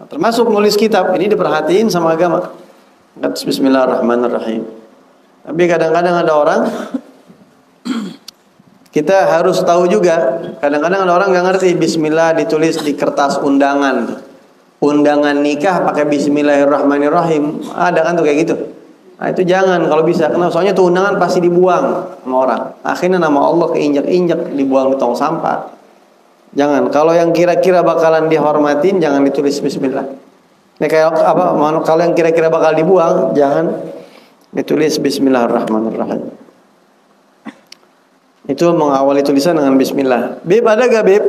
termasuk nulis kitab ini diperhatiin sama agama. Bismillahirrahmanirrahim. Tapi kadang-kadang ada orang, kita harus tahu juga, kadang-kadang ada orang nggak ngerti Bismillah ditulis di kertas undangan. Undangan nikah pakai Bismillahirrahmanirrahim. Ada kan tuh kayak gitu. Nah itu jangan kalau bisa, karena soalnya tuh undangan pasti dibuang sama orang. Akhirnya nama Allah keinjak-injak, dibuang di tong sampah. Jangan. Kalau yang kira-kira bakalan dihormatin, jangan ditulis Bismillah. Ini kayak apa? Kalau yang kira-kira bakal dibuang, jangan ditulis Bismillahirrahmanirrahim. Itu mengawali tulisan dengan Bismillah. Bib, ada gak Bib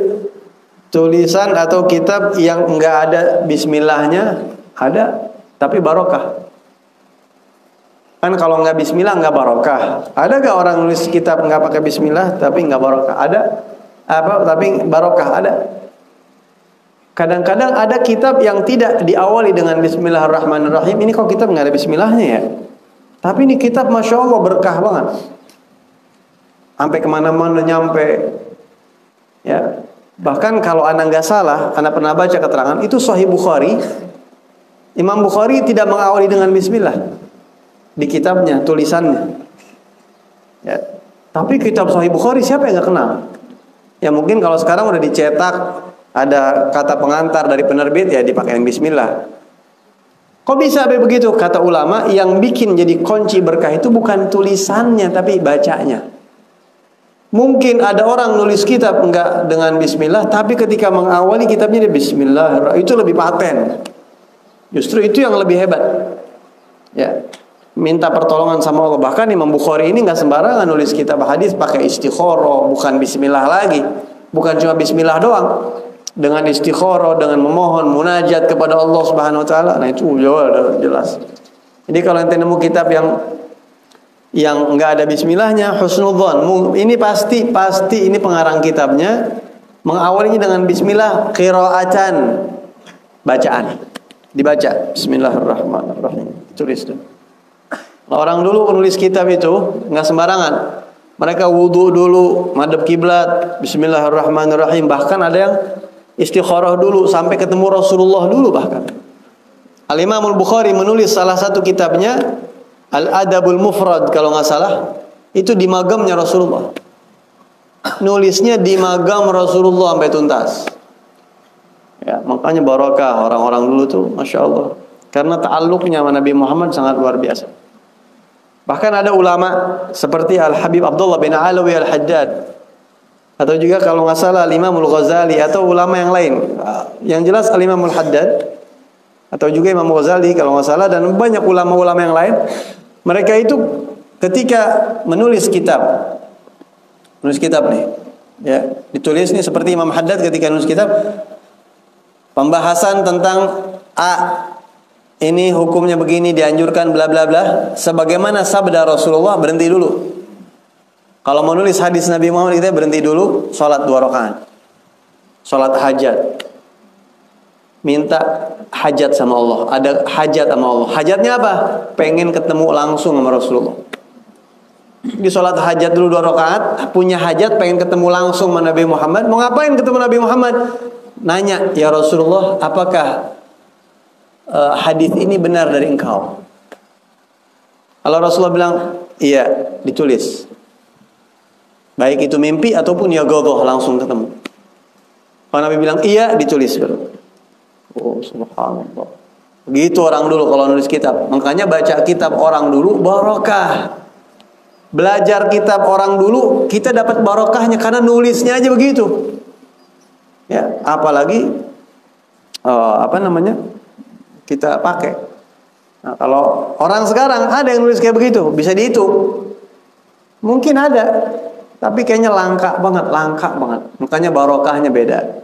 tulisan atau kitab yang enggak ada Bismillahnya? Ada, tapi barokah. Kan kalau enggak Bismillah enggak barokah. Ada gak orang nulis kitab enggak pakai Bismillah tapi enggak barokah? Ada. Apa? Tapi barokah ada. Kadang-kadang ada kitab yang tidak diawali dengan Bismillahirrahmanirrahim. Ini kok kitab enggak ada Bismillahnya ya? Tapi ini kitab Masya Allah berkah banget. Sampai kemana-mana nyampe. Ya. Bahkan kalau anak nggak salah, anak pernah baca keterangan itu Sahih Bukhari. Imam Bukhari tidak mengawali dengan Bismillah di kitabnya, tulisannya. Ya. Tapi kitab Sahih Bukhari siapa yang nggak kenal? Ya mungkin kalau sekarang udah dicetak, ada kata pengantar dari penerbit ya dipakai Bismillah. Kok bisa begitu? Kata ulama, yang bikin jadi kunci berkah itu bukan tulisannya tapi bacanya. Mungkin ada orang nulis kitab enggak dengan Bismillah, tapi ketika mengawali kitabnya dia Bismillah, itu lebih paten. Justru itu yang lebih hebat. Ya, minta pertolongan sama Allah. Bahkan Imam Bukhari ini enggak sembarangan nulis kitab hadis pakai istikharah, bukan Bismillah lagi, bukan cuma Bismillah doang. Dengan istikharah, dengan memohon munajat kepada Allah Subhanahu Wa Taala. Nah itu jelas. Jadi kalau ente nemu kitab yang enggak ada Bismillahnya, husnudzon. Ini pasti ini pengarang kitabnya mengawalinya dengan Bismillah, qiraatan, bacaan, dibaca Bismillahirrahmanirrahim. Tulis tuh. Orang dulu penulis kitab itu enggak sembarangan. Mereka wudu dulu, madhab kiblat, Bismillahirrahmanirrahim. Bahkan ada yang istikharah dulu sampai ketemu Rasulullah dulu bahkan. Al-Imam Al-Bukhari menulis salah satu kitabnya Al-Adabul Mufrad kalau nggak salah, itu di magamnya Rasulullah. Nulisnya di magam Rasulullah sampai tuntas. Ya, makanya barakah orang-orang dulu tuh, Masya Allah. Karena ta'alluqnya sama Nabi Muhammad sangat luar biasa. Bahkan ada ulama seperti Al-Habib Abdullah bin Alawi Al-Haddad, atau juga kalau nggak salah Al-Imam Al-Ghazali, atau ulama yang lain. Yang jelas Al-Imam Al-Haddad, atau juga Imam Ghazali kalau nggak salah, dan banyak ulama-ulama yang lain. Mereka itu ketika menulis kitab nih, ya ditulis nih seperti Imam Haddad ketika nulis kitab, pembahasan tentang ini hukumnya begini, dianjurkan bla bla bla, sebagaimana sabda Rasulullah, berhenti dulu. Kalau mau nulis hadis Nabi Muhammad kita berhenti dulu, sholat 2 rakaat, sholat hajat, minta hajat sama Allah, ada hajat sama Allah. Hajatnya apa? Pengen ketemu langsung sama Rasulullah. Di sholat hajat dulu 2 rakaat, punya hajat, pengen ketemu langsung sama Nabi Muhammad. Mau ngapain ketemu Nabi Muhammad? Nanya, ya Rasulullah, apakah hadis ini benar dari engkau? Kalau Rasulullah bilang, iya, ditulis. Baik itu mimpi ataupun ya gogoh, langsung ketemu. Kalau Nabi bilang iya, ditulis. Oh subhanallah. Begitu orang dulu kalau nulis kitab. Makanya baca kitab orang dulu barokah. Belajar kitab orang dulu kita dapat barokahnya karena nulisnya aja begitu. Ya, apalagi kita pakai. Nah, kalau orang sekarang ada yang nulis kayak begitu, bisa dihitung. Mungkin ada, tapi kayaknya langka banget. Makanya barokahnya beda.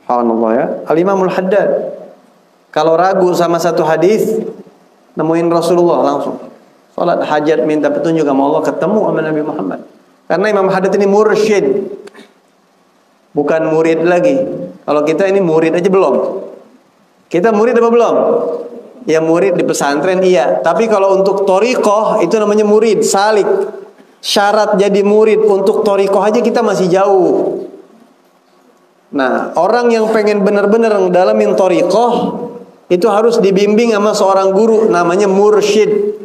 Subhanallah ya. Al-Imamul Haddad kalau ragu sama satu hadis, nemuin Rasulullah langsung. Salat hajat, minta petunjuk sama Allah, ketemu sama Nabi Muhammad. Karena Imam Haddad ini mursyid, bukan murid lagi. Kalau kita ini murid aja belum. Kita murid apa belum? Ya murid di pesantren iya. Tapi kalau untuk thariqah itu namanya murid, salik. Syarat jadi murid untuk thariqah aja kita masih jauh. Nah, orang yang pengen benar-benar ngedalamin thariqah, itu harus dibimbing sama seorang guru namanya mursyid.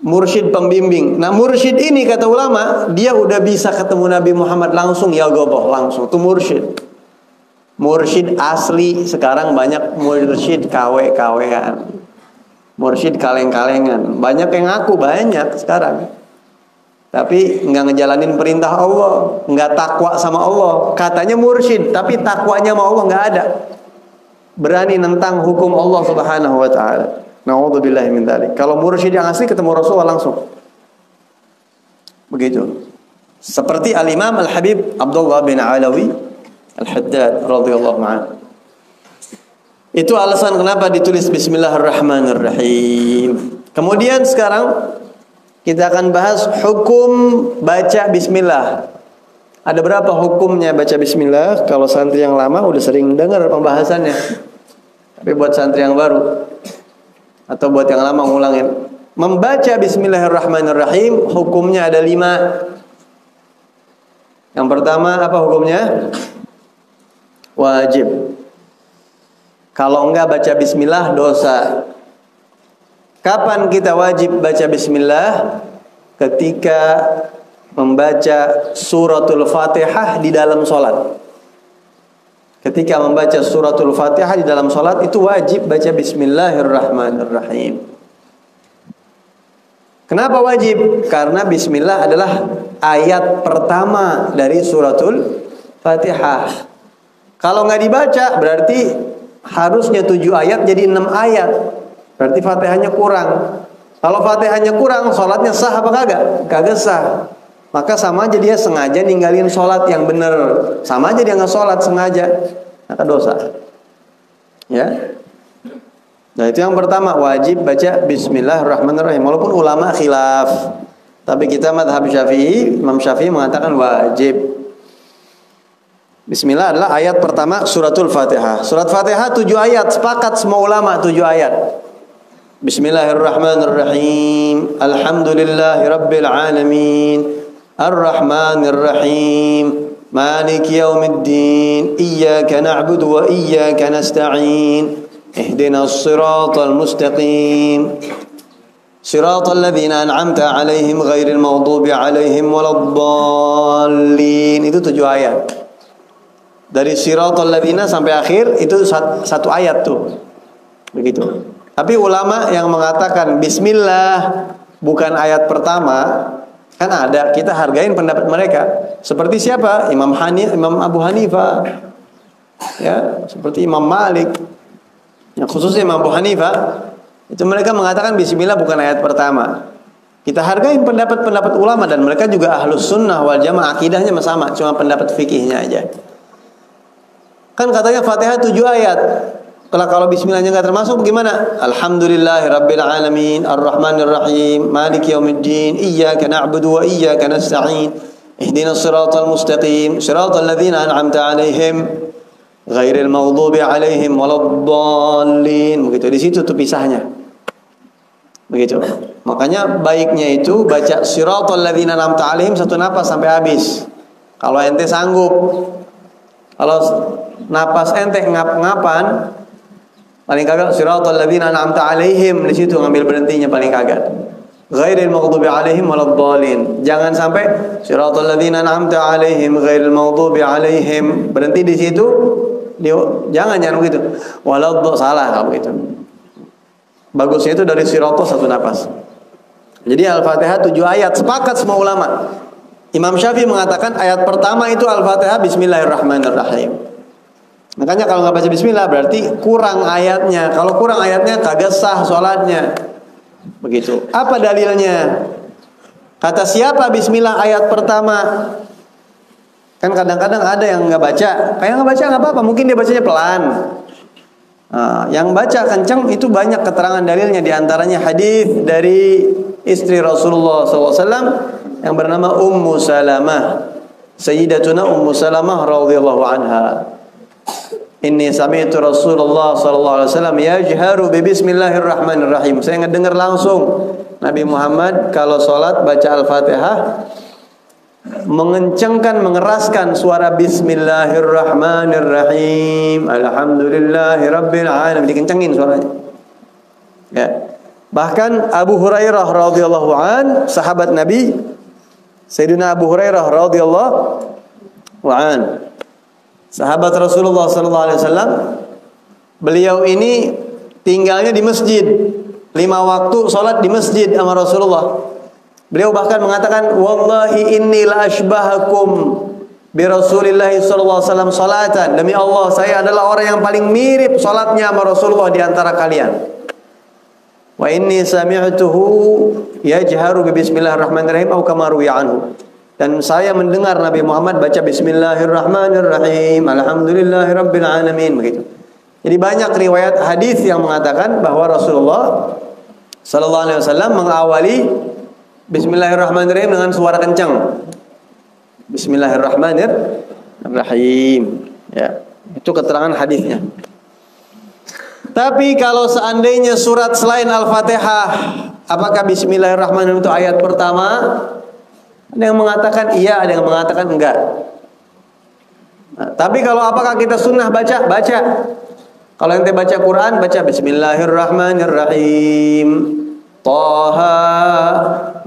Mursyid pembimbing. Nah, mursyid ini kata ulama, dia udah bisa ketemu Nabi Muhammad langsung, ya goboh langsung. Itu mursyid. Mursyid asli. Sekarang banyak mursyid KW-KW-an. Mursyid kaleng-kalengan. Banyak yang ngaku, banyak sekarang. Tapi nggak ngejalanin perintah Allah, nggak takwa sama Allah. Katanya mursyid, tapi takwanya sama Allah nggak ada. Berani nentang hukum Allah Subhanahu wa taala. Na'udzubillahi min dzalik. Kalau mursyid yang asli ketemu Rasulullah langsung. Begitu. Seperti Al-Imam Al-Habib Abdullah bin Alawi Al-Haddad radhiyallahu anhu. Itu alasan kenapa ditulis Bismillahirrahmanirrahim. Kemudian sekarang kita akan bahas hukum baca bismillah. Ada berapa hukumnya baca bismillah? Kalau santri yang lama udah sering dengar pembahasannya. Tapi buat santri yang baru atau buat yang lama ngulangin. Membaca bismillahirrahmanirrahim hukumnya ada 5. Yang pertama apa hukumnya? Wajib. Kalau enggak baca bismillah dosa. Kapan kita wajib baca bismillah? Ketika membaca suratul Fatihah di dalam sholat. Ketika membaca suratul Fatihah di dalam sholat itu wajib baca Bismillahirrahmanirrahim. Kenapa wajib? Karena Bismillah adalah ayat pertama dari suratul Fatihah. Kalau nggak dibaca berarti harusnya 7 ayat jadi 6 ayat. Berarti Fatihahnya kurang. Kalau Fatihahnya kurang, sholatnya sah apa kagak? Kagak sah. Maka sama aja dia sengaja ninggalin sholat yang benar. Sama aja dia nggak sholat sengaja. Maka dosa. Ya. Nah itu yang pertama, wajib baca Bismillahirrahmanirrahim. Walaupun ulama khilaf, tapi kita madhab Syafi'i, Imam Syafi'i mengatakan wajib. Bismillah adalah ayat pertama suratul Fatihah. Surat Fatihah 7 ayat. Sepakat semua ulama 7 ayat. Bismillahirrahmanirrahim. Alhamdulillahi rabbil alamin. Ar-Rahmanir-Rahim. Maliki yaumiddin. Iyyaka na'budu wa iyyaka nasta'in. Ihdinas siratal mustaqim. Siratal ladzina an'amta 'alaihim ghairil maghdubi 'alaihim waladdallin. Itu 7 ayat. Dari siratal ladzina sampai akhir itu satu ayat tuh. Begitu. Tapi ulama yang mengatakan bismillah bukan ayat pertama, kan ada, kita hargain pendapat mereka. Seperti siapa? Imam Abu Hanifah. Ya, seperti Imam Malik. Yang khususnya Imam Abu Hanifah, itu mereka mengatakan bismillah bukan ayat pertama. Kita hargain pendapat-pendapat ulama dan mereka juga ahlus sunnah wal jamaah, akidahnya sama, cuma pendapat fikihnya aja. Kan katanya Fatihah 7 ayat. Kalau bismillahnya nggak termasuk gimana? Alhamdulillahi rabbil alamin, arrahmanir rahim, maliki yaumiddin, iyyaka na'budu wa iyyaka nasta'in, ihdinas siratal mustaqim, siratal ladzina an'amta 'alaihim, ghairil maghdubi 'alaihim waladdallin. Begitu, di situ tuh pisahnya. Begitu. Makanya baiknya itu baca siratal ladzina an'amta 'alaihim satu napas sampai habis. Kalau ente sanggup. Kalau napas ente ngap-ngapan, paling kagak siratal ladzina an'amta 'alaihim, di situ ngambil berhentinya paling kagak. Ghairil maghdubi 'alaihim waladdallin. Jangan sampai siratal ladzina an'amta 'alaihim ghairil maghdubi 'alaihim, berhenti di situ. Jangan begitu. Salah kalau begitu. Bagusnya itu dari siratal satu napas. Jadi Al-Fatihah 7 ayat, sepakat semua ulama. Imam Syafi'i mengatakan ayat pertama itu Al-Fatihah Bismillahirrahmanirrahim. Makanya kalau nggak baca bismillah berarti kurang ayatnya. Kalau kurang ayatnya kagak sah sholatnya. Begitu. Apa dalilnya? Kata siapa bismillah ayat pertama? Kan kadang-kadang ada yang nggak baca. Kayak nggak baca nggak apa-apa. Mungkin dia bacanya pelan. Nah, yang baca kencang itu banyak keterangan dalilnya. Di antaranya hadis dari istri Rasulullah SAW yang bernama Ummu Salamah, Sayyidatuna Ummu Salamah radhiyallahu anha. Inni sami'tu Rasulullah sallallahu alaihi wasallam yajharu bi bismillahirrahmanirrahim. Saya ngedengar langsung Nabi Muhammad kalau salat baca Al-Fatihah mengencangkan, mengeraskan suara Bismillahirrahmanirrahim, Alhamdulillahirabbil alamin, dikencengin suaranya. Ya. Bahkan Abu Hurairah radhiyallahu an, sahabat Nabi, Sayyidina Abu Hurairah radhiyallahu an, sahabat Rasulullah sallallahu alaihi wasallam, beliau ini tinggalnya di masjid, 5 waktu salat di masjid sama Rasulullah. Beliau bahkan mengatakan, wallahi inni la ashbahakum bi Rasulillah sallallahu alaihi wasallam salatan, demi Allah saya adalah orang yang paling mirip salatnya sama Rasulullah di antara kalian. Wa inni sami'tuhu yajharu bi bismillahirrahmanirrahim atau kama ruwiya anhu. Dan saya mendengar Nabi Muhammad baca bismillahirrahmanirrahim, alhamdulillahirabbil alamin, begitu. Jadi banyak riwayat hadis yang mengatakan bahwa Rasulullah sallallahu alaihi wasallam mengawali bismillahirrahmanirrahim dengan suara kencang. Bismillahirrahmanirrahim. Ya, itu keterangan hadisnya. Tapi kalau seandainya surat selain Al-Fatihah, apakah Bismillahirrahmanirrahim itu ayat pertama? Ada yang mengatakan iya, ada yang mengatakan enggak. Nah, tapi kalau apakah kita sunnah baca? Baca. Kalau ente baca Quran, baca Bismillahirrahmanirrahim. Taha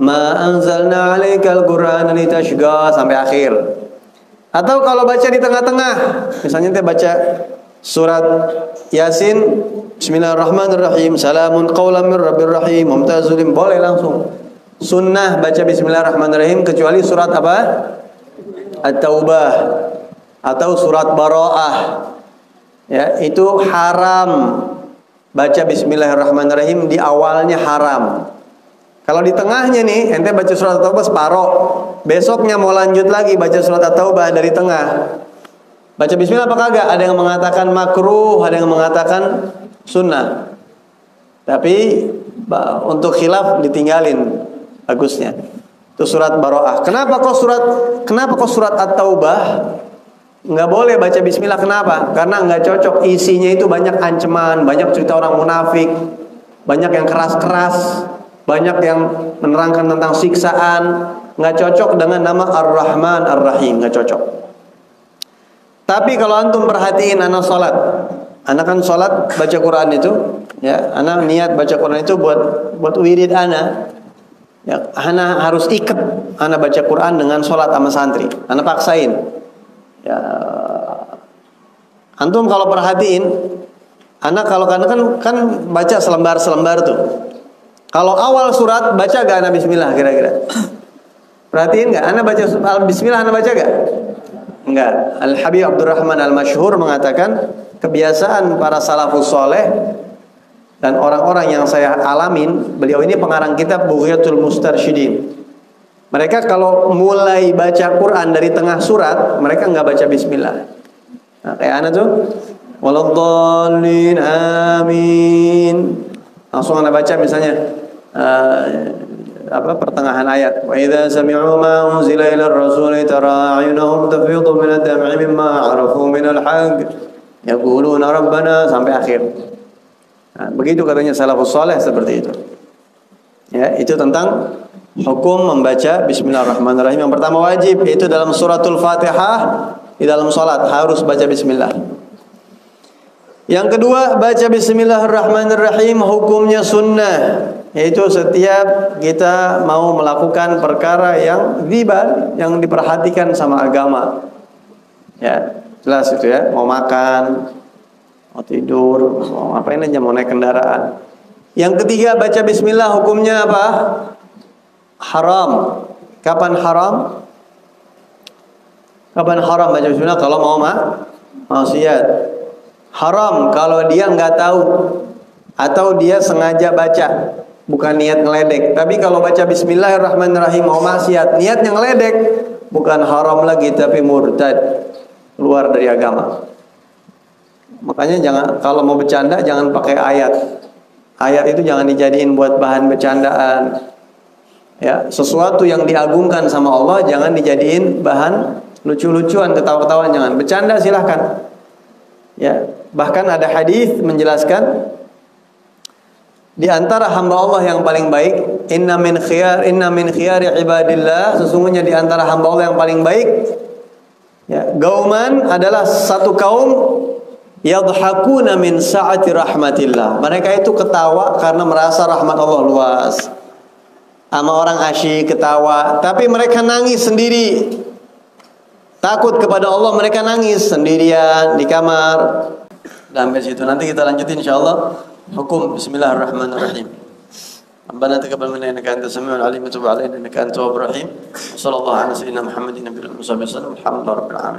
ma anzalna 'alaikal Qur'ana litashqa sampai akhir. Atau kalau baca di tengah-tengah, misalnya ente baca surat Yasin, Bismillahirrahmanirrahim, salamun qaulan mir rabbir rahim, mumtazul, boleh langsung. Sunnah baca Bismillahirrahmanirrahim kecuali surat apa? At-Taubah atau surat Bara'ah. Ya, itu haram baca Bismillahirrahmanirrahim, di awalnya haram. Kalau di tengahnya nih, ente baca surat At-Taubah separoh, besoknya mau lanjut lagi baca surat At-Taubah dari tengah, baca bismillah apa kagak? Ada yang mengatakan makruh, ada yang mengatakan sunnah. Tapi untuk khilaf ditinggalin bagusnya. Itu surat Bara'ah. Kenapa kok surat At-Taubah nggak boleh baca bismillah? Kenapa? Karena nggak cocok, isinya itu banyak ancaman, banyak cerita orang munafik, banyak yang keras-keras, banyak yang menerangkan tentang siksaan. Nggak cocok dengan nama Ar-Rahman Ar-Rahim, nggak cocok. Tapi kalau antum perhatiin anak sholat, anak kan sholat baca Quran itu, ya, anak niat baca Quran itu buat wirid anak. Ya, anak harus ikat anak baca Quran dengan sholat sama santri. Anak paksain. Ya, antum kalau perhatiin, anak kalau kan baca selembar tuh. Kalau awal surat baca gak anak bismillah kira-kira? Perhatiin gak? Anak baca bismillah, anak baca gak? Enggak. Al-Habib Abdurrahman Al-Masyhur mengatakan kebiasaan para salafus soleh dan orang-orang yang saya alamin, beliau ini pengarang kitab Bughyatul Mustarsyidin. Mereka kalau mulai baca Quran dari tengah surat, mereka enggak baca bismillah. Nah, kayak anak tuh, waladhdallin amin. Langsung anak baca misalnya pertengahan ayat, wa idza sami'u ma unzila ila ar-rasul tara a'yunahum tafidu min ad-dam'i mimma 'arafu min al-haqq yaquluna rabbana sampai akhir. Nah, begitu katanya salafus saleh seperti itu. Ya, itu tentang hukum membaca bismillahirrahmanirrahim. Yang pertama wajib yaitu dalam suratul Fatihah, di dalam salat harus baca bismillah. Yang kedua, baca bismillahirrahmanirrahim hukumnya sunnah, yaitu setiap kita mau melakukan perkara yang ghibah, yang diperhatikan sama agama. Ya, jelas itu ya, mau makan, mau tidur, mau ngapain aja, mau naik kendaraan. Yang ketiga, baca bismillah hukumnya apa? Haram. Kapan haram? Kapan haram baca bismillah? Kalau mau maksiat. Haram kalau dia nggak tahu atau dia sengaja baca, bukan niat ngeledek. Tapi kalau baca bismillahirrahmanirrahim mau maksiat, niatnya ngeledek, bukan haram lagi tapi murtad, keluar dari agama. Makanya kalau mau bercanda jangan pakai ayat. Ayat itu jangan dijadiin buat bahan bercandaan. Ya, sesuatu yang diagungkan sama Allah jangan dijadiin bahan lucu-lucuan, ketawa-ketawaan, jangan. Bercanda silahkan. Ya, bahkan ada hadis menjelaskan di antara hamba Allah yang paling baik inna min khiyari ibadillah, sesungguhnya di antara hamba Allah yang paling baik, ya, gauman adalah satu kaum yadhakuna min sa'ati rahmatillah. Mereka itu ketawa karena merasa rahmat Allah luas. Sama orang asyik ketawa, tapi mereka nangis sendiri. Takut kepada Allah, mereka nangis sendirian di kamar. Sampai situ, nanti kita lanjutin insyaallah. Hukum bismillahirrahmanirrahim. Rabbana taqabbal minna innaka antas samiul alim wa tub alaina innaka antat tawwabur rahim. Sallallahu alaihi wa sallam Muhammadin nabiyil musallim. Alhamdulillah rabbil alamin.